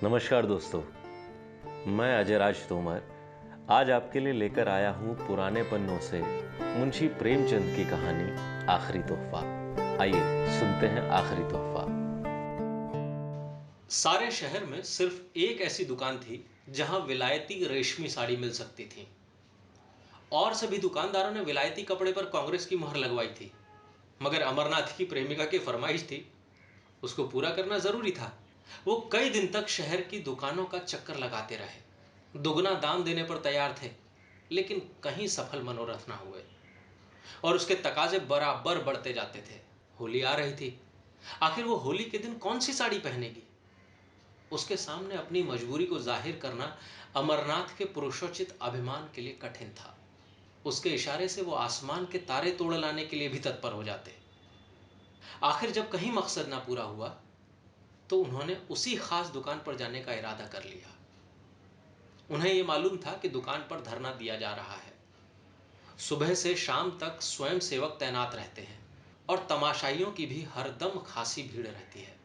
नमस्कार दोस्तों, मैं अजय राज तोमर आज आपके लिए लेकर आया हूं पुराने पन्नों से मुंशी प्रेमचंद की कहानी आखिरी तोहफा। आइए सुनते हैं आखिरी तोहफा। सारे शहर में सिर्फ एक ऐसी दुकान थी जहां विलायती रेशमी साड़ी मिल सकती थी। और सभी दुकानदारों ने विलायती कपड़े पर कांग्रेस की मोहर लगवाई थी, मगर अमरनाथ की प्रेमिका की फरमाइश थी, उसको पूरा करना जरूरी था। वो कई दिन तक शहर की दुकानों का चक्कर लगाते रहे, दुगना दाम देने पर तैयार थे, लेकिन कहीं सफल मनोरथ ना हुए और उसके तकाजे बराबर बढ़ते जाते थे। होली आ रही थी, आखिर वो होली के दिन कौन सी साड़ी पहनेगी? उसके सामने अपनी मजबूरी को जाहिर करना अमरनाथ के पुरुषोचित अभिमान के लिए कठिन था। उसके इशारे से वो आसमान के तारे तोड़ लाने के लिए भी तत्पर हो जाते। आखिर जब कहीं मकसद ना पूरा हुआ तो उन्होंने उसी खास दुकान पर जाने का इरादा कर लिया। उन्हें यह मालूम था कि दुकान पर धरना दिया जा रहा है। सुबह से शाम तक स्वयं सेवक तैनात रहते हैं और तमाशाइयों की भी हरदम खासी भीड़ रहती है।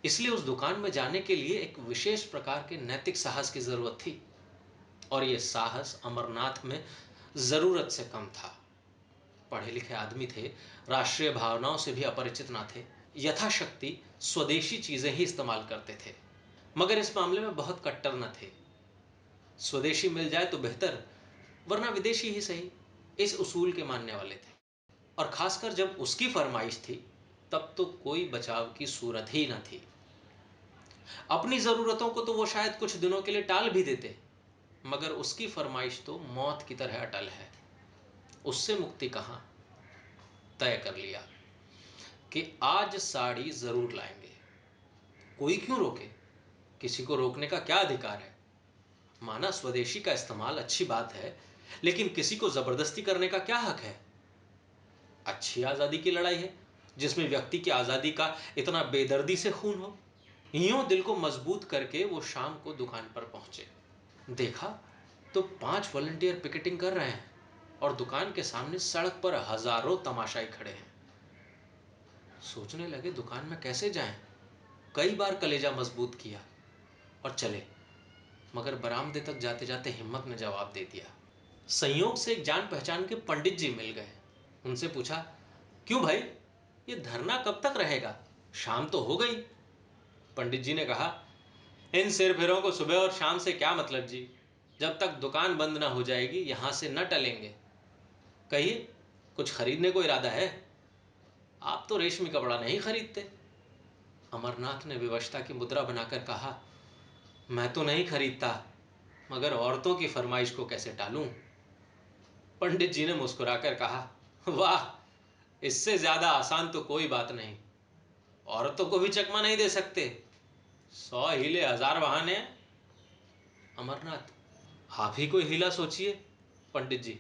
इसलिए उस दुकान में जाने के लिए एक विशेष प्रकार के नैतिक साहस की जरूरत थी, और यह साहस अमरनाथ में जरूरत से कम था। पढ़े लिखे आदमी थे, राष्ट्रीय भावनाओं से भी अपरिचित ना थे, यथाशक्ति स्वदेशी चीजें ही इस्तेमाल करते थे, मगर इस मामले में बहुत कट्टर न थे। स्वदेशी मिल जाए तो बेहतर, वरना विदेशी ही सही, इस उसूल के मानने वाले थे। और खासकर जब उसकी फरमाइश थी तब तो कोई बचाव की सूरत ही न थी। अपनी जरूरतों को तो वो शायद कुछ दिनों के लिए टाल भी देते, मगर उसकी फरमाइश तो मौत की तरह अटल है। उससे मुक्ति कहां? तय कर लिया कि आज साड़ी जरूर लाएंगे। कोई क्यों रोके? किसी को रोकने का क्या अधिकार है? माना स्वदेशी का इस्तेमाल अच्छी बात है, लेकिन किसी को जबरदस्ती करने का क्या हक है? अच्छी आजादी की लड़ाई है जिसमें व्यक्ति की आजादी का इतना बेदर्दी से खून हो। यूं दिल को मजबूत करके वो शाम को दुकान पर पहुंचे। देखा तो 5 वॉलंटियर पिकेटिंग कर रहे हैं और दुकान के सामने सड़क पर हजारों तमाशाई खड़े हैं। सोचने लगे दुकान में कैसे जाएं। कई बार कलेजा मजबूत किया और चले, मगर बरामदे तक जाते जाते हिम्मत ने जवाब दे दिया। संयोग से एक जान पहचान के पंडित जी मिल गए। उनसे पूछा, क्यों भाई, ये धरना कब तक रहेगा? शाम तो हो गई। पंडित जी ने कहा, इन सिरफिरों को सुबह और शाम से क्या मतलब जी? जब तक दुकान बंद ना हो जाएगी यहां से न टलेंगे। कहिए, कुछ खरीदने को इरादा है? आप तो रेशमी कपड़ा नहीं खरीदते। अमरनाथ ने विवशता की मुद्रा बनाकर कहा, मैं तो नहीं खरीदता, मगर औरतों की फरमाइश को कैसे टालूं? पंडित जी ने मुस्कुराकर कहा, वाह, इससे ज्यादा आसान तो कोई बात नहीं। औरतों को भी चकमा नहीं दे सकते? 100 हीले 1000 बहाने। अमरनाथ, आप ही कोई हीला सोचिए। पंडित जी,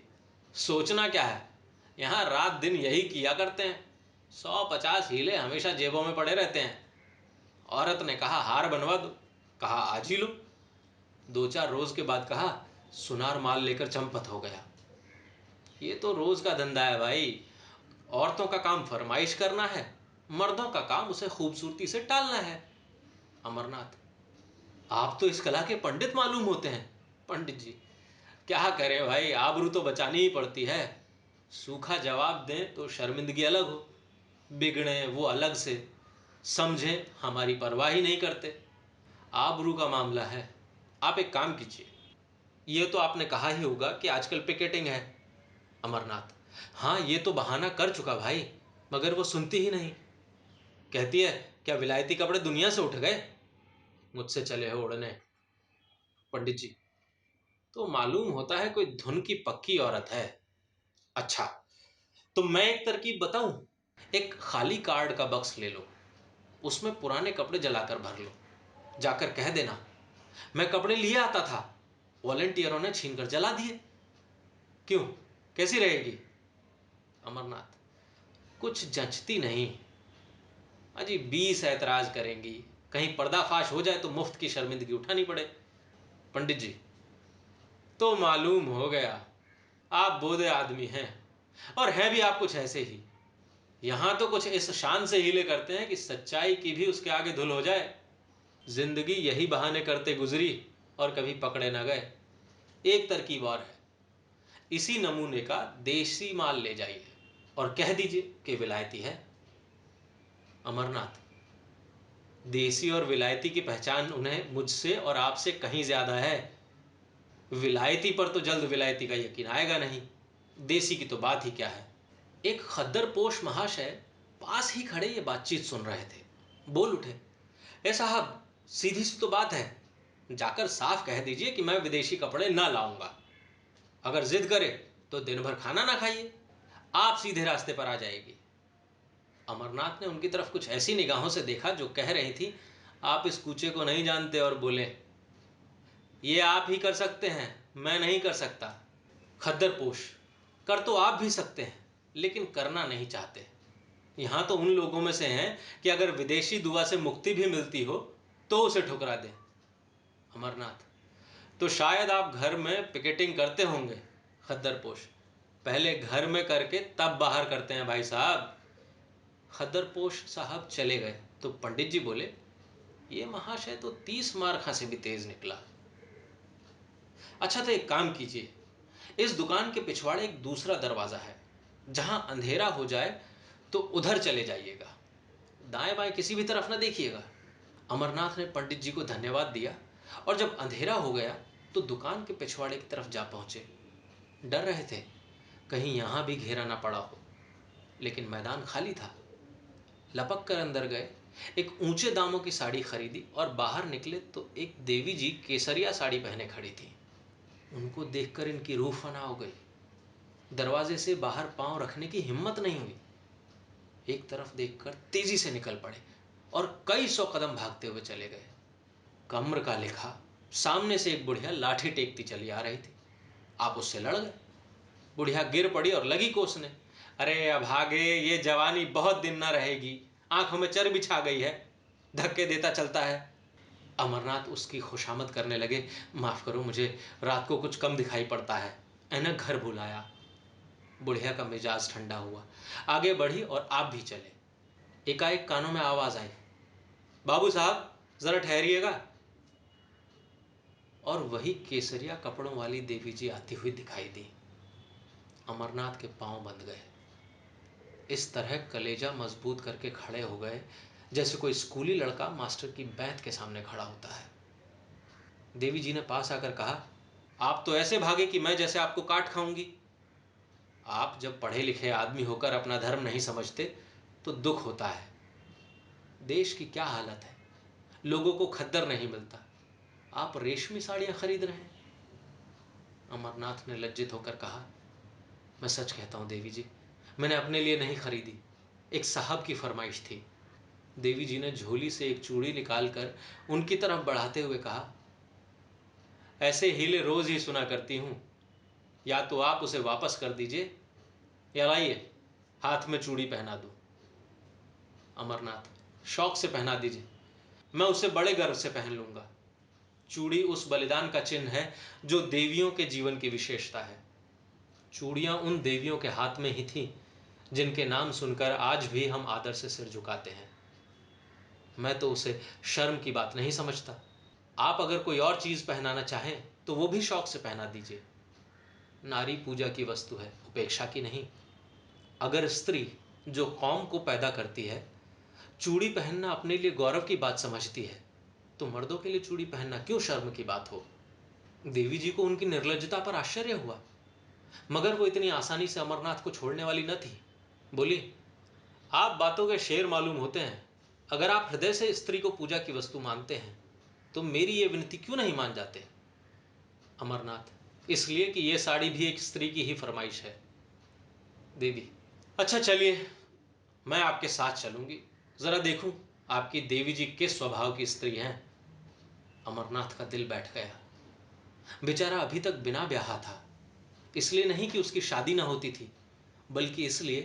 सोचना क्या है, यहां रात दिन यही किया करते हैं। 150 हीले हमेशा जेबों में पड़े रहते हैं। औरत ने कहा, हार बनवा दो, कहा आज ही लो। 2-4 रोज के बाद कहा, सुनार माल लेकर चंपत हो गया। ये तो रोज का धंधा है भाई। औरतों का काम फरमाइश करना है, मर्दों का काम उसे खूबसूरती से टालना है। अमरनाथ, आप तो इस कला के पंडित मालूम होते हैं। पंडित जी, क्या करें भाई, आबरू तो बचानी ही पड़ती है। सूखा जवाब दें तो शर्मिंदगी अलग हो, बिगड़े वो अलग से, समझें हमारी परवाह ही नहीं करते। आबरू का मामला है। आप एक काम कीजिए, ये तो आपने कहा ही होगा कि आजकल पिकेटिंग है। अमरनाथ, हाँ ये तो बहाना कर चुका भाई, मगर वो सुनती ही नहीं। कहती है, क्या विलायती कपड़े दुनिया से उठ गए? मुझसे चले हो उड़ने। पंडित जी, तो मालूम होता है कोई धुन की पक्की औरत है। अच्छा, तो मैं एक तरकीब बताऊं। एक खाली कार्ड का बक्स ले लो, उसमें पुराने कपड़े जलाकर भर लो। जाकर कह देना, मैं कपड़े लिए आता था, वॉलेंटियरों ने छीनकर जला दिए। क्यों, कैसी रहेगी? अमरनाथ, कुछ जचती नहीं। अजी 20 ऐतराज करेंगी, कहीं पर्दाफाश हो जाए तो मुफ्त की शर्मिंदगी उठानी पड़े। पंडित जी, तो मालूम हो गया, आप बोधे आदमी हैं, और हैं भी आप कुछ ऐसे ही। यहां तो कुछ इस शान से हीले करते हैं कि सच्चाई की भी उसके आगे धुल हो जाए। जिंदगी यही बहाने करते गुजरी और कभी पकड़े न गए। एक तरकीब और है, इसी नमूने का देसी माल ले जाइए और कह दीजिए कि विलायती है। अमरनाथ, देसी और विलायती की पहचान उन्हें मुझसे और आपसे कहीं ज्यादा है। विलायती पर तो जल्द विलायती का यकीन आएगा नहीं, देसी की तो बात ही क्या है। एक खद्दरपोश महाशय पास ही खड़े ये बातचीत सुन रहे थे। बोल उठे, ए साहब, सीधी सी तो बात है, जाकर साफ कह दीजिए कि मैं विदेशी कपड़े ना लाऊंगा। अगर जिद करे तो दिन भर खाना ना खाइए, आप सीधे रास्ते पर आ जाएगी। अमरनाथ ने उनकी तरफ कुछ ऐसी निगाहों से देखा जो कह रही थी, आप इस कूचे को नहीं जानते, और बोले, ये आप ही कर सकते हैं, मैं नहीं कर सकता। खद्दरपोश, कर तो आप भी सकते हैं, लेकिन करना नहीं चाहते। यहां तो उन लोगों में से हैं कि अगर विदेशी दुआ से मुक्ति भी मिलती हो तो उसे ठुकरा दें। अमरनाथ, तो शायद आप घर में पिकेटिंग करते होंगे। खद्दरपोश, पहले घर में करके तब बाहर करते हैं भाई साहब। खद्दरपोश साहब चले गए तो पंडित जी बोले, ये महाशय तो 30 मार्खा से भी तेज निकला। अच्छा, तो एक काम कीजिए, इस दुकान के पिछवाड़े एक दूसरा दरवाजा है, जहां अंधेरा हो जाए तो उधर चले जाइएगा, दाएं बाएं किसी भी तरफ ना देखिएगा। अमरनाथ ने पंडित जी को धन्यवाद दिया और जब अंधेरा हो गया तो दुकान के पिछवाड़े की तरफ जा पहुंचे। डर रहे थे कहीं यहां भी घेरा ना पड़ा हो, लेकिन मैदान खाली था। लपक कर अंदर गए, एक ऊंचे दामों की साड़ी खरीदी और बाहर निकले तो एक देवी जी केसरिया साड़ी पहने खड़ी थी। उनको देखकर इनकी रूह फना हो गई। दरवाजे से बाहर पांव रखने की हिम्मत नहीं हुई। एक तरफ देखकर तेजी से निकल पड़े और कई सौ कदम भागते हुए चले गए। कम्र का लिखा, सामने से एक बुढ़िया लाठी टेकती चली आ रही थी। आप उससे लड़ गए। बुढ़िया गिर पड़ी और लगी कोसने, अरे अभागे, ये जवानी बहुत दिन ना रहेगी, आंखों में चर्बी छा गई है, धक्के देता चलता है। अमरनाथ उसकी खुशामद करने लगे, माफ करो, मुझे रात को कुछ कम दिखाई पड़ता है, ऐनक घर भुलाया। बुढ़िया का मिजाज ठंडा हुआ, आगे बढ़ी और आप भी चले। एकाएक कानों में आवाज आई, बाबू साहब जरा ठहरिएगा। और वही केसरिया कपड़ों वाली देवी जी आती हुई दिखाई दी। अमरनाथ के पांव बंध गए। इस तरह कलेजा मजबूत करके खड़े हो गए जैसे कोई स्कूली लड़का मास्टर की बैंत के सामने खड़ा होता है। देवी जी ने पास आकर कहा, आप तो ऐसे भागे कि मैं जैसे आपको काट खाऊंगी। आप जब पढ़े लिखे आदमी होकर अपना धर्म नहीं समझते तो दुख होता है। देश की क्या हालत है, लोगों को खद्दर नहीं मिलता, आप रेशमी साड़ियां खरीद रहे हैं। अमरनाथ ने लज्जित होकर कहा, मैं सच कहता हूं देवी जी, मैंने अपने लिए नहीं खरीदी, एक साहब की फरमाइश थी। देवी जी ने झोली से एक चूड़ी निकालकर उनकी तरफ बढ़ाते हुए कहा, ऐसे हीले रोज ही सुना करती हूं, या तो आप उसे वापस कर दीजिए या लाइए हाथ में चूड़ी पहना दूं। अमरनाथ, शौक से पहना दीजिए, मैं उसे बड़े गर्व से पहन लूंगा। चूड़ी उस बलिदान का चिन्ह है जो देवियों के जीवन की विशेषता है। चूड़ियां उन देवियों के हाथ में ही थी जिनके नाम सुनकर आज भी हम आदर से सिर झुकाते हैं। मैं तो उसे शर्म की बात नहीं समझता। आप अगर कोई और चीज पहनाना चाहें तो वो भी शौक से पहना दीजिए। नारी पूजा की वस्तु है, उपेक्षा की नहीं। अगर स्त्री जो कौम को पैदा करती है चूड़ी पहनना अपने लिए गौरव की बात समझती है, तो मर्दों के लिए चूड़ी पहनना क्यों शर्म की बात हो। देवी जी को उनकी निर्लज्जता पर आश्चर्य हुआ, मगर वो इतनी आसानी से अमरनाथ को छोड़ने वाली न थी। बोली, आप बातों के शेर मालूम होते हैं, अगर आप हृदय से स्त्री को पूजा की वस्तु मानते हैं तो मेरी ये विनती क्यों नहीं मान जाते। अमरनाथ, इसलिए कि यह साड़ी भी एक स्त्री की ही फरमाइश है। देवी, अच्छा चलिए, मैं आपके साथ चलूंगी, जरा देखूं आपकी देवी जी किस स्वभाव की स्त्री हैं। अमरनाथ का दिल बैठ गया। बेचारा अभी तक बिना ब्याहा था, इसलिए नहीं कि उसकी शादी ना होती थी, बल्कि इसलिए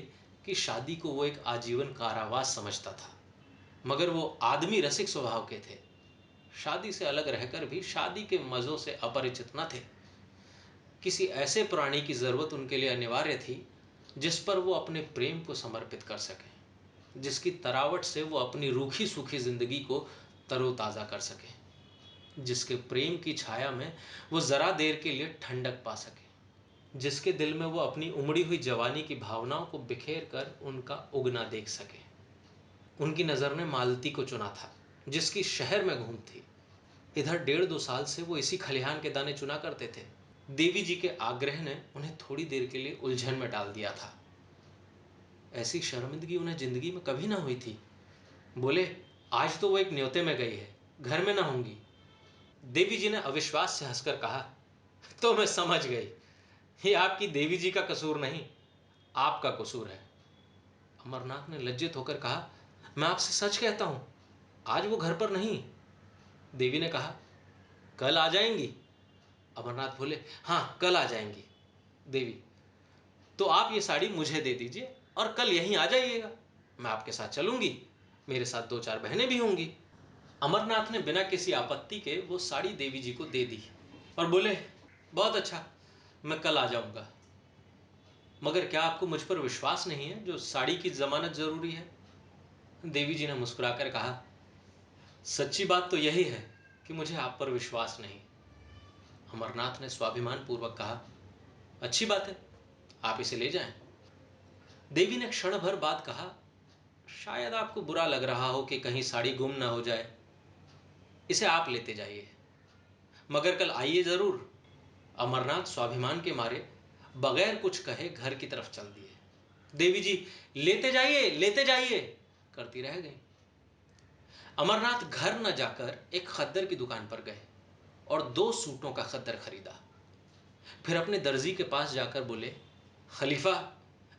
कि शादी को वो एक आजीवन कारावास समझता था। मगर वो आदमी रसिक स्वभाव के थे, शादी से अलग रहकर भी शादी के मजों से अपरिचित न थे। किसी ऐसे प्राणी की जरूरत उनके लिए अनिवार्य थी जिस पर वो अपने प्रेम को समर्पित कर सके, जिसकी तरावट से वो अपनी रूखी सूखी जिंदगी को तरोताज़ा कर सके, जिसके प्रेम की छाया में वो ज़रा देर के लिए ठंडक पा सके, जिसके दिल में वो अपनी उमड़ी हुई जवानी की भावनाओं को बिखेर कर उनका उगना देख सके। उनकी नज़र ने मालती को चुना था, जिसकी शहर में घूम थी। इधर 1.5-2 साल से वो इसी खलिहान के दाने चुना करते थे। देवी जी के आग्रह ने उन्हें थोड़ी देर के लिए उलझन में डाल दिया था। ऐसी शर्मिंदगी उन्हें जिंदगी में कभी ना हुई थी। बोले, आज तो वो एक न्योते में गई है, घर में ना होंगी। देवी जी ने अविश्वास से हंसकर कहा, तो मैं समझ गई, ये आपकी देवी जी का कसूर नहीं, आपका कसूर है। अमरनाथ ने लज्जित होकर कहा, मैं आपसे सच कहता हूं, आज वो घर पर नहीं। देवी ने कहा, कल आ जाएंगी? अमरनाथ बोले, हाँ कल आ जाएंगी। देवी, तो आप ये साड़ी मुझे दे दीजिए और कल यहीं आ जाइएगा, मैं आपके साथ चलूंगी, मेरे साथ 2-4 बहनें भी होंगी। अमरनाथ ने बिना किसी आपत्ति के वो साड़ी देवी जी को दे दी और बोले, बहुत अच्छा, मैं कल आ जाऊंगा। मगर क्या आपको मुझ पर विश्वास नहीं है जो साड़ी की जमानत जरूरी है? देवी जी ने मुस्कुराकर कहा, सच्ची बात तो यही है कि मुझे आप पर विश्वास नहीं। अमरनाथ ने स्वाभिमान पूर्वक कहा, अच्छी बात है, आप इसे ले जाएं। देवी ने क्षण भर बाद कहा, शायद आपको बुरा लग रहा हो कि कहीं साड़ी गुम ना हो जाए, इसे आप लेते जाइए, मगर कल आइए जरूर। अमरनाथ स्वाभिमान के मारे बगैर कुछ कहे घर की तरफ चल दिए। देवी जी, लेते जाइए करती रह गई। अमरनाथ घर न जाकर एक खद्दर की दुकान पर गए और 2 सूटों का खद्दर खरीदा। फिर अपने दर्जी के पास जाकर बोले, खलीफा,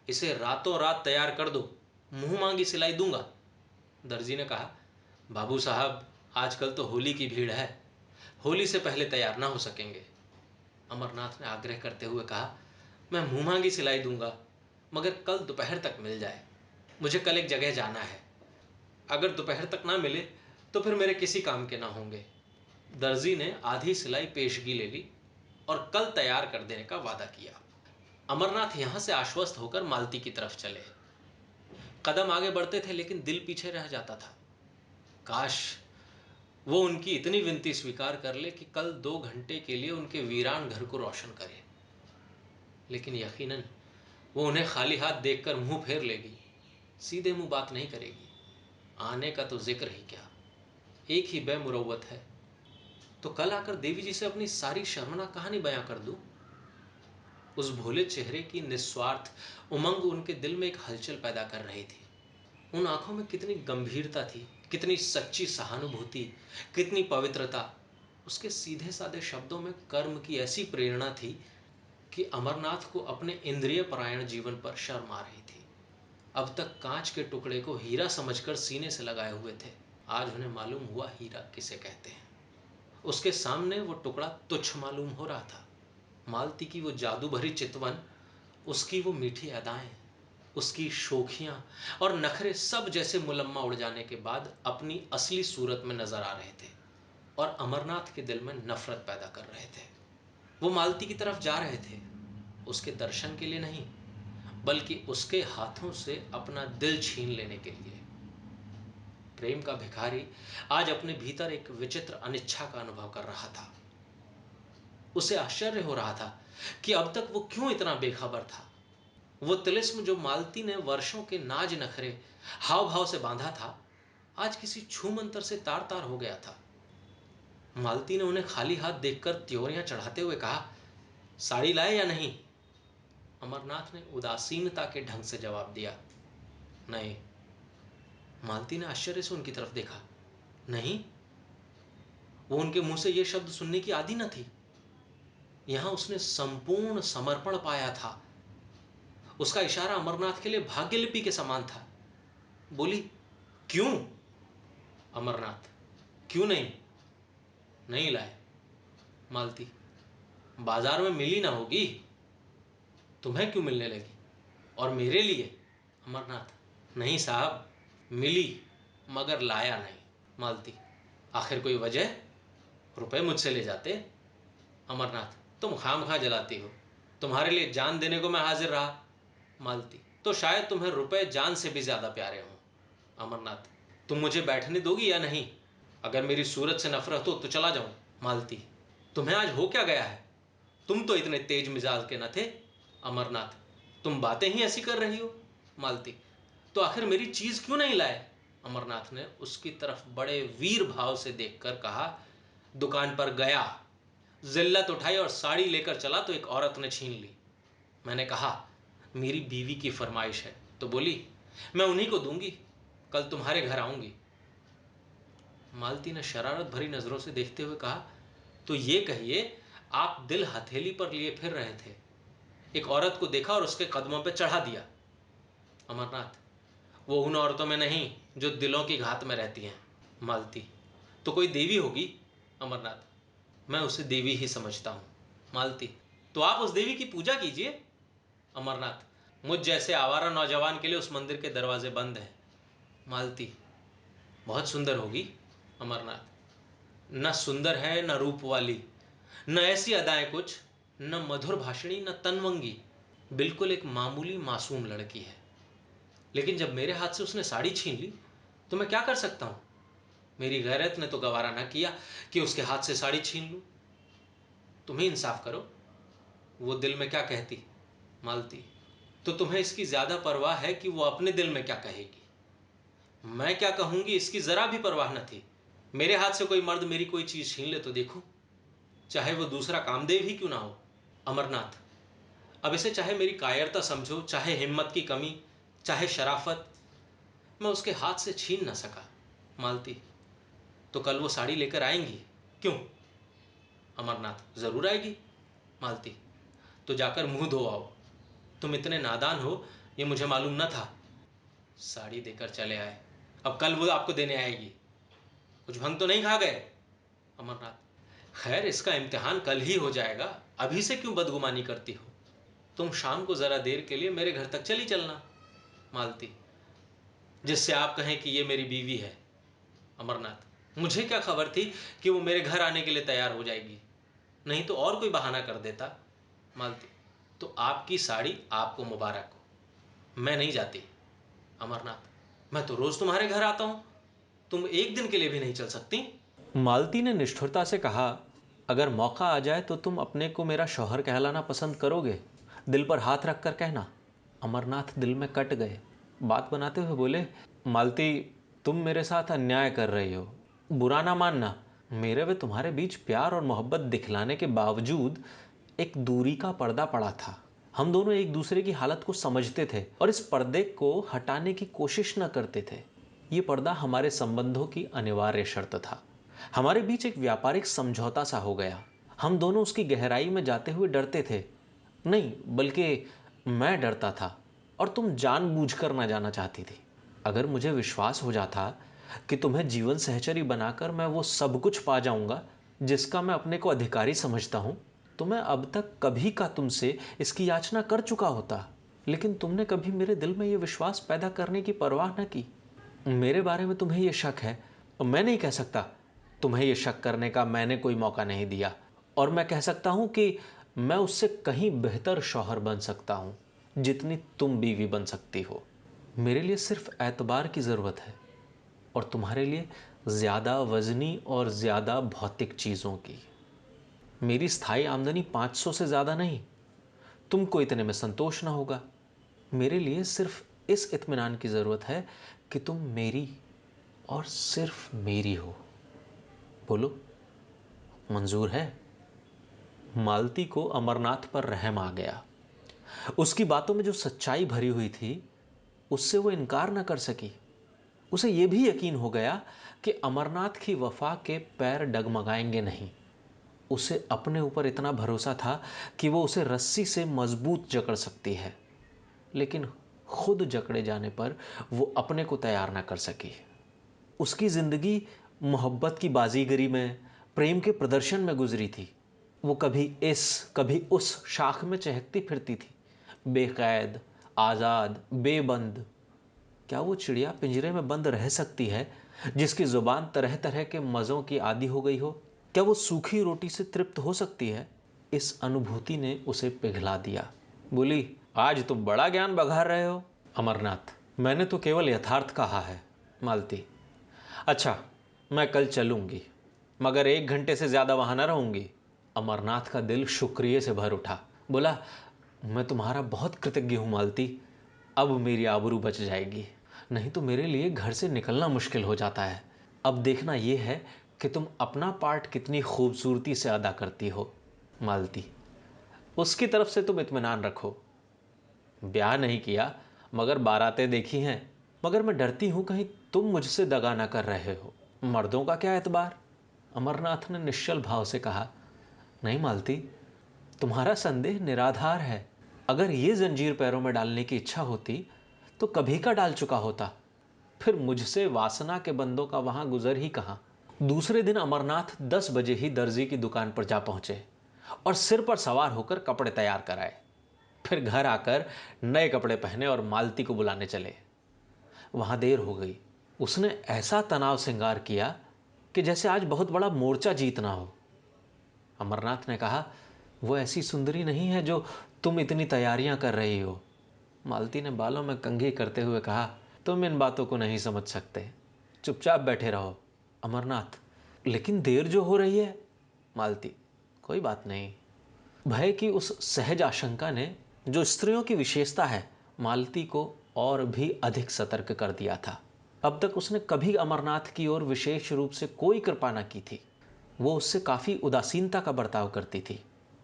इसे रातों रात तैयार कर दो, मुंह मांगी सिलाई दूंगा। दर्जी ने कहा, बाबू साहब, आजकल तो होली की भीड़ है, होली से पहले तैयार ना हो सकेंगे। अमरनाथ ने आग्रह करते हुए कहा, मैं मुंह मांगी सिलाई दूंगा, मगर कल दोपहर तक मिल जाए, मुझे कल एक जगह जाना है। अगर दोपहर तक ना मिले तो फिर मेरे किसी काम के ना होंगे। दर्जी ने आधी सिलाई पेशगी ले ली और कल तैयार कर देने का वादा किया। अमरनाथ यहां से आश्वस्त होकर मालती की तरफ चले। कदम आगे बढ़ते थे लेकिन दिल पीछे रह जाता था। काश वो उनकी इतनी विनती स्वीकार कर ले कि कल 2 घंटे के लिए उनके वीरान घर को रोशन करे, लेकिन यकीनन वो उन्हें खाली हाथ देखकर मुंह फेर लेगी, सीधे मुंह बात नहीं करेगी। आने का तो जिक्र ही क्या, एक ही बेमुरव्वत है। तो कल आकर देवी जी से अपनी सारी शर्मनाक कहानी बयां कर दूं। उस भोले चेहरे की निस्वार्थ उमंग उनके दिल में एक हलचल पैदा कर रही थी। उन आंखों में कितनी गंभीरता थी, कितनी सच्ची सहानुभूति, कितनी पवित्रता। उसके सीधे साधे शब्दों में कर्म की ऐसी प्रेरणा थी कि अमरनाथ को अपने इंद्रिय परायण जीवन पर शर्म आ रही थी। अब तक कांच के टुकड़े को हीरा समझकर सीने से लगाए हुए थे, आज उन्हें मालूम हुआ हीरा किसे कहते हैं। उसके सामने वो टुकड़ा तुच्छ मालूम हो रहा था। मालती की वो जादू भरी चितवन, उसकी वो मीठी अदाएं, उसकी शोखियां और नखरे सब जैसे मुलम्मा उड़ जाने के बाद अपनी असली सूरत में नजर आ रहे थे और अमरनाथ के दिल में नफरत पैदा कर रहे थे। वो मालती की तरफ जा रहे थे, उसके दर्शन के लिए नहीं, बल्कि उसके हाथों से अपना दिल छीन लेने के लिए। प्रेम का भिखारी आज अपने भीतर एक विचित्र अनिच्छा का अनुभव कर रहा था। उसे आश्चर्य हो रहा था कि अब तक वो क्यों इतना बेखबर था। वो तिलिस्म जो मालती ने वर्षों के नाज नखरे हाव भाव से बांधा था, आज किसी छू मंतर से तार तार हो गया था। मालती ने उन्हें खाली हाथ देखकर त्योरियां चढ़ाते हुए कहा, साड़ी लाए या नहीं? अमरनाथ ने उदासीनता के ढंग से जवाब दिया, नहीं। मालती ने आश्चर्य से उनकी तरफ देखा, नहीं? वो उनके मुंह से ये शब्द सुनने की आदी न थी। यहां उसने संपूर्ण समर्पण पाया था। उसका इशारा अमरनाथ के लिए भाग्यलिपि के समान था। बोली, क्यों? अमरनाथ, क्यों नहीं? नहीं लाए। मालती, बाजार में मिली ना होगी, तुम्हें क्यों मिलने लगी? और मेरे लिए? अमरनाथ, नहीं साहब, मिली मगर लाया नहीं। मालती, आखिर कोई वजह? रुपए मुझसे ले जाते। अमरनाथ, तुम खामखा जलाती हो, तुम्हारे लिए जान देने को मैं हाजिर रहा। मालती, तो शायद तुम्हें रुपए जान से भी ज्यादा प्यारे हों। अमरनाथ, तुम मुझे बैठने दोगी या नहीं? अगर मेरी सूरत से नफरत हो तो चला जाऊं। मालती, तुम्हें आज हो क्या गया है? तुम तो इतने तेज मिजाज के न थे। अमरनाथ, तुम बातें ही ऐसी कर रही हो। मालती, तो आखिर मेरी चीज क्यों नहीं लाए? अमरनाथ ने उसकी तरफ बड़े वीर भाव से देखकर कहा, दुकान पर गया, जिल्लत उठाई और साड़ी लेकर चला तो एक औरत ने छीन ली। मैंने कहा मेरी बीवी की फरमाइश है, तो बोली मैं उन्हीं को दूंगी, कल तुम्हारे घर आऊंगी। मालती ने शरारत भरी नजरों से देखते हुए कहा, तो ये कहिए आप दिल हथेली पर लिए फिर रहे थे, एक औरत को देखा और उसके कदमों पर चढ़ा दिया। अमरनाथ, वो उन औरतों में नहीं जो दिलों की घात में रहती हैं। मालती, तो कोई देवी होगी। अमरनाथ, मैं उसे देवी ही समझता हूं। मालती, तो आप उस देवी की पूजा कीजिए। अमरनाथ, मुझ जैसे आवारा नौजवान के लिए उस मंदिर के दरवाजे बंद हैं। मालती, बहुत सुंदर होगी। अमरनाथ, न सुंदर है न रूप वाली, न ऐसी अदाएं कुछ, न मधुर भाषणी न तनवंगी, बिल्कुल एक मामूली मासूम लड़की है। लेकिन जब मेरे हाथ से उसने साड़ी छीन ली तो मैं क्या कर सकता हूं? मेरी गैरत ने तो गवारा ना किया कि उसके हाथ से साड़ी छीन लूं। तुम ही इंसाफ करो, वो दिल में क्या कहती। मालती, तो तुम्हें इसकी ज्यादा परवाह है कि वो अपने दिल में क्या कहेगी। मैं क्या कहूंगी इसकी जरा भी परवाह न थी। मेरे हाथ से कोई मर्द मेरी कोई चीज छीन ले तो देखूं, चाहे वो दूसरा कामदेव ही क्यों ना हो। अमरनाथ, अब इसे चाहे मेरी कायरता समझो, चाहे हिम्मत की कमी, चाहे शराफत, मैं उसके हाथ से छीन ना सका। मालती, तो कल वो साड़ी लेकर आएंगी क्यों? अमरनाथ, जरूर आएगी। मालती, तो जाकर मुंह धो आओ। तुम इतने नादान हो ये मुझे मालूम न था। साड़ी देकर चले आए, अब कल वो आपको देने आएगी। कुछ भंग तो नहीं खा गए? अमरनाथ, खैर इसका इम्तिहान कल ही हो जाएगा, अभी से क्यों बदगुमानी करती हो? तुम शाम को जरा देर के लिए मेरे घर तक चली चलना। मालती, जिससे आप कहें कि ये मेरी बीवी है। अमरनाथ, मुझे क्या खबर थी कि वो मेरे घर आने के लिए तैयार हो जाएगी, नहीं तो और कोई बहाना कर देता। मालती, तो आपकी साड़ी आपको मुबारक हो, मैं नहीं जाती। अमरनाथ, मैं तो रोज तुम्हारे घर आता हूं, तुम एक दिन के लिए भी नहीं चल सकती। मालती ने निष्ठुरता से कहा, अगर मौका आ जाए तो तुम अपने को मेरा शौहर कहलाना पसंद करोगे? दिल पर हाथ रखकर कहना। अमरनाथ दिल में कट गए। बात बनाते हुए बोले, मालती, तुम मेरे साथ अन्याय कर रही हो। बुरा ना मानना, मेरे व तुम्हारे बीच प्यार और मोहब्बत दिखलाने के बावजूद एक दूरी का पर्दा पड़ा था। हम दोनों एक दूसरे की हालत को समझते थे और इस पर्दे को हटाने की कोशिश न करते थे। ये पर्दा हमारे संबंधों की अनिवार्य शर्त था। हमारे बीच एक व्यापारिक समझौता सा हो गया। हम दोनों उसकी गहराई में जाते हुए डरते थे। नहीं, बल्कि मैं डरता था और तुम जानबूझकर ना जाना चाहती थी। अगर मुझे विश्वास हो जाता कि तुम्हें जीवन सहचरी बनाकर मैं वो सब कुछ पा जाऊंगा जिसका मैं अपने को अधिकारी समझता हूं, तो मैं अब तक कभी का तुमसे इसकी याचना कर चुका होता। लेकिन तुमने कभी मेरे दिल में ये विश्वास पैदा करने की परवाह न की। मेरे बारे में तुम्हें यह शक है, मैं नहीं कह सकता। तुम्हें यह शक करने का मैंने कोई मौका नहीं दिया और मैं कह सकता हूं कि मैं उससे कहीं बेहतर शौहर बन सकता हूं जितनी तुम बीवी बन सकती हो। मेरे लिए सिर्फ एतबार की ज़रूरत है और तुम्हारे लिए ज़्यादा वजनी और ज़्यादा भौतिक चीज़ों की। मेरी स्थायी आमदनी 500 से ज़्यादा नहीं। तुमको इतने में संतोष ना होगा। मेरे लिए सिर्फ इस इत्मीनान की ज़रूरत है कि तुम मेरी और सिर्फ मेरी हो। बोलो, मंजूर है? मालती को अमरनाथ पर रहम आ गया। उसकी बातों में जो सच्चाई भरी हुई थी उससे वो इनकार न कर सकी। उसे यह भी यकीन हो गया कि अमरनाथ की वफा के पैर डगमगाएंगे नहीं। उसे अपने ऊपर इतना भरोसा था कि वो उसे रस्सी से मजबूत जकड़ सकती है, लेकिन खुद जकड़े जाने पर वो अपने को तैयार ना कर सकी। उसकी जिंदगी मोहब्बत की बाजीगरी में, प्रेम के प्रदर्शन में गुजरी थी। वो कभी इस कभी उस शाख में चहकती फिरती थी, बेकैद, आज़ाद, बेबंद। क्या वो चिड़िया पिंजरे में बंद रह सकती है जिसकी जुबान तरह तरह के मज़ों की आदी हो गई हो? क्या वो सूखी रोटी से तृप्त हो सकती है? इस अनुभूति ने उसे पिघला दिया। बोली, आज तुम बड़ा ज्ञान बघार रहे हो। अमरनाथ, मैंने तो केवल यथार्थ कहा है। मालती, अच्छा, मैं कल चलूंगी, मगर 1 घंटे से ज्यादा वहां न रहूंगी। अमरनाथ का दिल शुक्रिया से भर उठा। बोला, मैं तुम्हारा बहुत कृतज्ञ हूं मालती। अब मेरी आबरू बच जाएगी, नहीं तो मेरे लिए घर से निकलना मुश्किल हो जाता है। अब देखना यह है कि तुम अपना पार्ट कितनी खूबसूरती से अदा करती हो मालती। उसकी तरफ से तुम इत्मीनान रखो। ब्याह नहीं किया मगर बारातें देखी हैं, मगर मैं डरती हूं कहीं तुम मुझसे दगा ना कर रहे हो। मर्दों का क्या एतबार। अमरनाथ ने निश्चल भाव से कहा, नहीं मालती, तुम्हारा संदेह निराधार है। अगर ये जंजीर पैरों में डालने की इच्छा होती तो कभी का डाल चुका होता। फिर मुझसे वासना के बंदों का वहां गुजर ही कहां। दूसरे दिन अमरनाथ 10 बजे ही दर्जी की दुकान पर जा पहुंचे और सिर पर सवार होकर कपड़े तैयार कराए। फिर घर आकर नए कपड़े पहने और मालती को बुलाने चले। वहां देर हो गई। उसने ऐसा तनाव श्रृंगार किया कि जैसे आज बहुत बड़ा मोर्चा जीतना हो। अमरनाथ ने कहा, वो ऐसी सुंदरी नहीं है जो तुम इतनी तैयारियां कर रही हो। मालती ने बालों में कंघी करते हुए कहा, तुम इन बातों को नहीं समझ सकते, चुपचाप बैठे रहो। अमरनाथ, लेकिन देर जो हो रही है। मालती, कोई बात नहीं। भय की उस सहज आशंका ने, जो स्त्रियों की विशेषता है, मालती को और भी अधिक सतर्क कर दिया था। अब तक उसने कभी अमरनाथ की ओर विशेष रूप से कोई कृपा न की थी। वो उससे काफी उदासीनता का बर्ताव करती थी।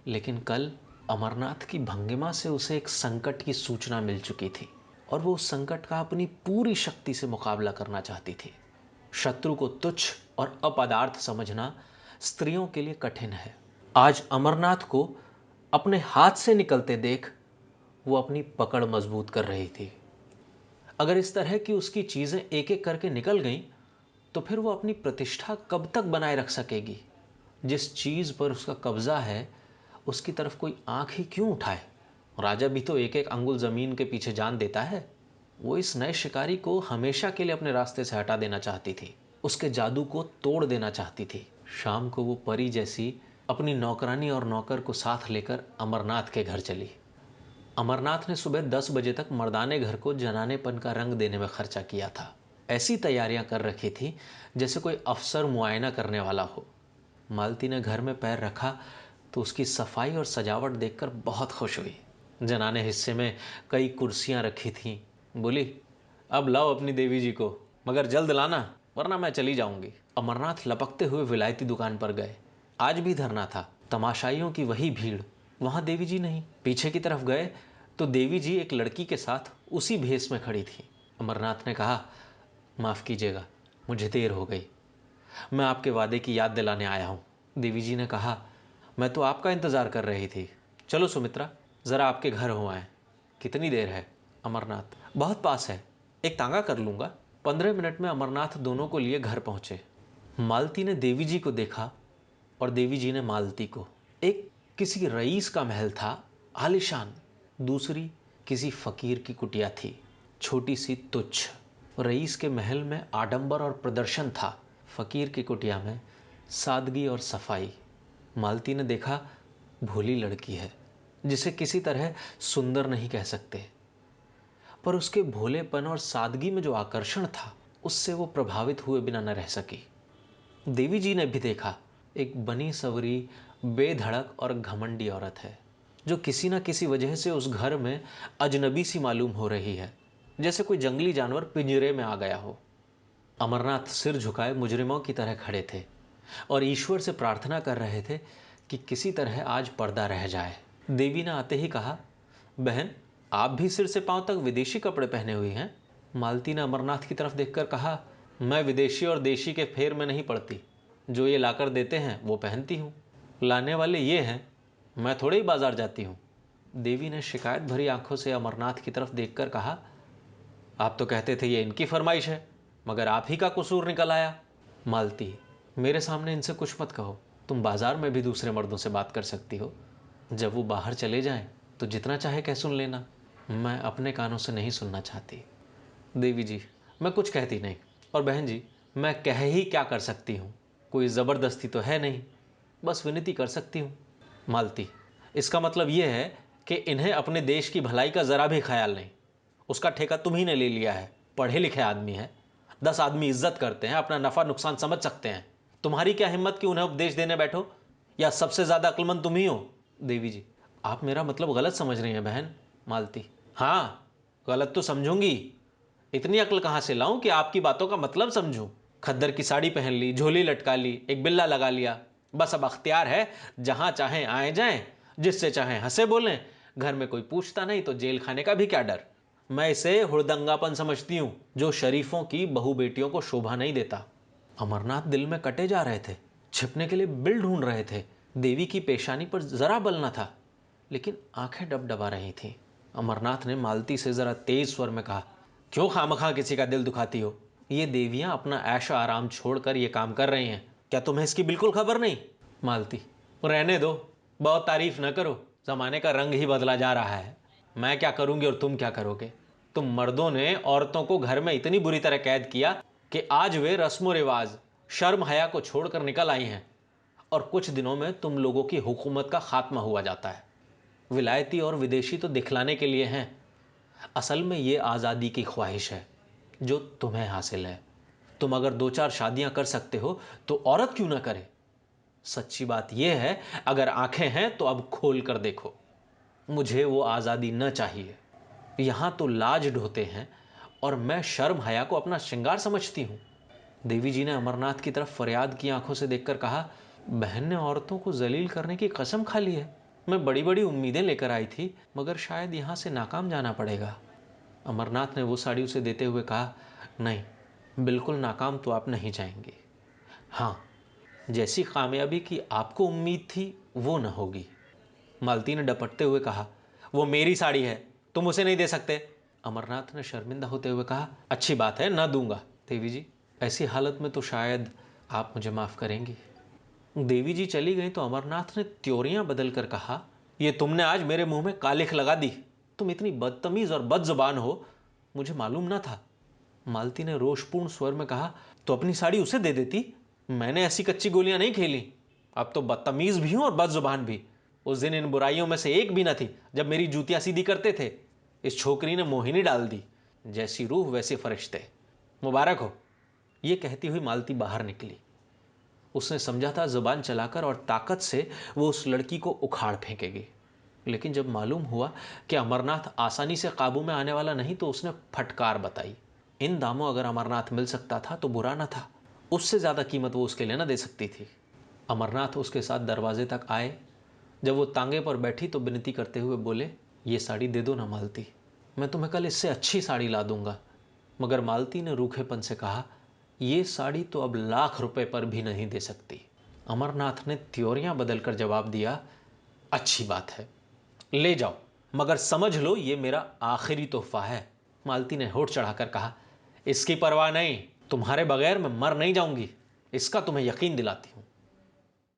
लेकिन कल अमरनाथ की भंगिमा से उसे एक संकट की सूचना मिल चुकी थी और वो उस संकट का अपनी पूरी शक्ति से मुकाबला करना चाहती थी। शत्रु को तुच्छ और अपदार्थ समझना स्त्रियों के लिए कठिन है। आज अमरनाथ को अपने हाथ से निकलते देख वो अपनी पकड़ मजबूत कर रही थी। अगर इस तरह की उसकी चीजें एक एक करके निकल गईं तो फिर वो अपनी प्रतिष्ठा कब तक बनाए रख सकेगी। जिस चीज पर उसका कब्जा है उसकी तरफ कोई आंख ही क्यों उठाए। राजा भी तो एक एक अंगुल जमीन के पीछे जान देता है। वो इस नए शिकारी को हमेशा के लिए अपने रास्ते से हटा देना चाहती थी, उसके जादू को तोड़ देना चाहती थी। शाम को वो परी जैसी अपनी नौकरानी और नौकर को साथ लेकर अमरनाथ के घर चली। अमरनाथ ने सुबह 10 बजे तक मर्दाने घर को जनानेपन का रंग देने में खर्चा किया था। ऐसी तैयारियां कर रखी थी जैसे कोई अफसर मुआयना करने वाला हो। मालती ने घर में पैर रखा तो उसकी सफाई और सजावट देखकर बहुत खुश हुई। जनाने हिस्से में कई कुर्सियां रखी थीं। बोली, अब लाओ अपनी देवी जी को, मगर जल्द लाना वरना मैं चली जाऊंगी। अमरनाथ लपकते हुए विलायती दुकान पर गए। आज भी धरना था, तमाशाइयों की वही भीड़। वहां देवी जी नहीं। पीछे की तरफ गए तो देवी जी एक लड़की के साथ उसी भेष में खड़ी थी। अमरनाथ ने कहा, माफ कीजिएगा, मुझे देर हो गई, मैं आपके वादे की याद दिलाने आया हूं। देवी जी ने कहा, मैं तो आपका इंतजार कर रही थी। चलो सुमित्रा, जरा आपके घर हो आए। कितनी देर है। अमरनाथ, बहुत पास है, एक तांगा कर लूंगा। 15 मिनट में अमरनाथ दोनों को लिए घर पहुंचे। मालती ने देवी जी को देखा और देवी जी ने मालती को। एक किसी रईस का महल था, आलीशान। दूसरी किसी फकीर की कुटिया थी, छोटी सी, तुच्छ। रईस के महल में आडंबर और प्रदर्शन था, फकीर की कुटिया में सादगी और सफाई। मालती ने देखा, भोली लड़की है जिसे किसी तरह सुंदर नहीं कह सकते, पर उसके भोलेपन और सादगी में जो आकर्षण था उससे वो प्रभावित हुए बिना न रह सकी। देवी जी ने भी देखा, एक बनी सवरी, बेधड़क और घमंडी औरत है जो किसी न किसी वजह से उस घर में अजनबी सी मालूम हो रही है, जैसे कोई जंगली जानवर पिंजरे में आ गया हो। अमरनाथ सिर झुकाए मुजरिमों की तरह खड़े थे और ईश्वर से प्रार्थना कर रहे थे कि किसी तरह आज पर्दा रह जाए। देवी ने आते ही कहा, बहन, आप भी सिर से पांव तक विदेशी कपड़े पहने हुए हैं। मालती ने अमरनाथ की तरफ देखकर कहा, मैं विदेशी और देशी के फेर में नहीं पड़ती, जो ये लाकर देते हैं वो पहनती हूँ, लाने वाले ये हैं, मैं थोड़े ही बाजार जाती हूँ। देवी ने शिकायत भरी आंखों से अमरनाथ की तरफ देखकर कहा, आप तो कहते थे ये इनकी फरमाइश है, मगर आप ही का कसूर निकल आया। मालती, मेरे सामने इनसे कुछ मत कहो, तुम बाजार में भी दूसरे मर्दों से बात कर सकती हो। जब वो बाहर चले जाएं तो जितना चाहे कह सुन लेना, मैं अपने कानों से नहीं सुनना चाहती। देवी जी, मैं कुछ कहती नहीं, और बहन जी, मैं कह ही क्या कर सकती हूँ, कोई ज़बरदस्ती तो है नहीं, बस विनती कर सकती हूँ। मालती, इसका मतलब यह है कि इन्हें अपने देश की भलाई का ज़रा भी ख्याल नहीं। उसका ठेका तुम ही ने ले लिया है, पढ़े लिखे आदमी है, 10 आदमी इज्जत करते हैं, अपना नफा नुकसान समझ सकते हैं। तुम्हारी क्या हिम्मत कि उन्हें उपदेश देने बैठो? या सबसे ज्यादा अक्लमंद तुम ही हो? देवी जी, आप मेरा मतलब गलत समझ रही हैं बहन। मालती, हाँ, गलत तो समझूंगी। इतनी अक्ल कहां से लाऊं कि आपकी बातों का मतलब समझूं? खद्दर की साड़ी पहन ली, झोली लटका ली, एक बिल्ला लगा लिया, बस अब अख्तियार है, जहां चाहें आए जाएं, जिससे चाहें हंसे बोलें, घर में कोई पूछता नहीं तो जेल खाने का भी क्या डर। मैं इसे हुड़दंगापन समझती हूं, जो शरीफों की बहू बेटियों को शोभा नहीं देता। अमरनाथ दिल में कटे जा रहे थे, छिपने के लिए बिल ढूंढ रहे थे। देवी की पेशानी पर जरा बल न था, लेकिन आंखें डबडबा रही थीं। अमरनाथ ने मालती से जरा तेज स्वर में कहा, क्यों खामखा किसी का दिल दुखाती हो? ये देवियां अपना ऐशो आराम छोड़कर ये काम कर रही हैं, क्या तुम्हें इसकी बिल्कुल खबर नहीं? मालती, रहने दो, बहुत तारीफ न करो, जमाने का रंग ही बदला जा रहा है। मैं क्या करूंगी और तुम क्या करोगे? तुम मर्दों ने औरतों को घर में इतनी बुरी तरह कैद किया कि आज वे रस्म रिवाज, शर्म हया को छोड़कर निकल आई हैं, और कुछ दिनों में तुम लोगों की हुकूमत का खात्मा हुआ जाता है। विलायती और विदेशी तो दिखलाने के लिए हैं, असल में ये आज़ादी की ख्वाहिश है जो तुम्हें हासिल है। तुम अगर 2-4 शादियां कर सकते हो तो औरत क्यों ना करे? सच्ची बात यह है, अगर आंखें हैं तो अब खोल कर देखो। मुझे वो आज़ादी न चाहिए। यहां तो लाज ढोते हैं और मैं शर्म हया को अपना श्रृंगार समझती हूं। देवी जी ने अमरनाथ की तरफ फरियाद की आंखों से देखकर कहा, बहन ने औरतों को जलील करने की कसम खा ली है। मैं बड़ी बड़ी उम्मीदें लेकर आई थी, मगर शायद यहां से नाकाम जाना पड़ेगा। अमरनाथ ने वो साड़ी उसे देते हुए कहा, नहीं, बिल्कुल नाकाम तो आप नहीं जाएंगे। हाँ, जैसी कामयाबी की आपको उम्मीद थी वो न होगी। मालती ने डपटते हुए कहा, वो मेरी साड़ी है, तुम उसे नहीं दे सकते। अमरनाथ ने शर्मिंदा होते हुए कहा, अच्छी बात है, ना दूंगा। देवी जी, ऐसी हालत में तो शायद आप मुझे माफ करेंगी। देवी जी चली गई तो अमरनाथ ने त्योरियां बदलकर कहा, ये तुमने आज मेरे मुंह में कालिख लगा दी। तुम इतनी बदतमीज और बदजुबान हो, मुझे मालूम न था। मालती ने रोषपूर्ण स्वर में कहा, तो अपनी साड़ी उसे दे देती, मैंने ऐसी कच्ची गोलियां नहीं खेली। अब तो बदतमीज भी हूं और बदजुबान भी। उस दिन इन बुराइयों में से एक भी न थी जब मेरी जूतियां सीधी करते थे। इस छोकरी ने मोहिनी डाल दी, जैसी रूह वैसे फरिश्ते, मुबारक हो। ये कहती हुई मालती बाहर निकली। उसने समझा था जुबान चलाकर और ताकत से वो उस लड़की को उखाड़ फेंकेगी, लेकिन जब मालूम हुआ कि अमरनाथ आसानी से काबू में आने वाला नहीं तो उसने फटकार बताई। इन दामों अगर अमरनाथ मिल सकता था तो बुरा न था, उससे ज्यादा कीमत वो उसके लिए न दे सकती थी। अमरनाथ उसके साथ दरवाजे तक आए। जब वो तांगे पर बैठी तो विनती करते हुए बोले, ये साड़ी दे दो ना मालती, मैं तुम्हें कल इससे अच्छी साड़ी ला दूंगा। मगर मालती ने रूखेपन से कहा, ये साड़ी तो अब लाख रुपए पर भी नहीं दे सकती। अमरनाथ ने त्योरियां बदलकर जवाब दिया, अच्छी बात है, ले जाओ, मगर समझ लो ये मेरा आखिरी तोहफा है। मालती ने होठ चढ़ाकर कहा, इसकी परवाह नहीं, तुम्हारे बगैर मैं मर नहीं जाऊंगी, इसका तुम्हें यकीन दिलाती हूं।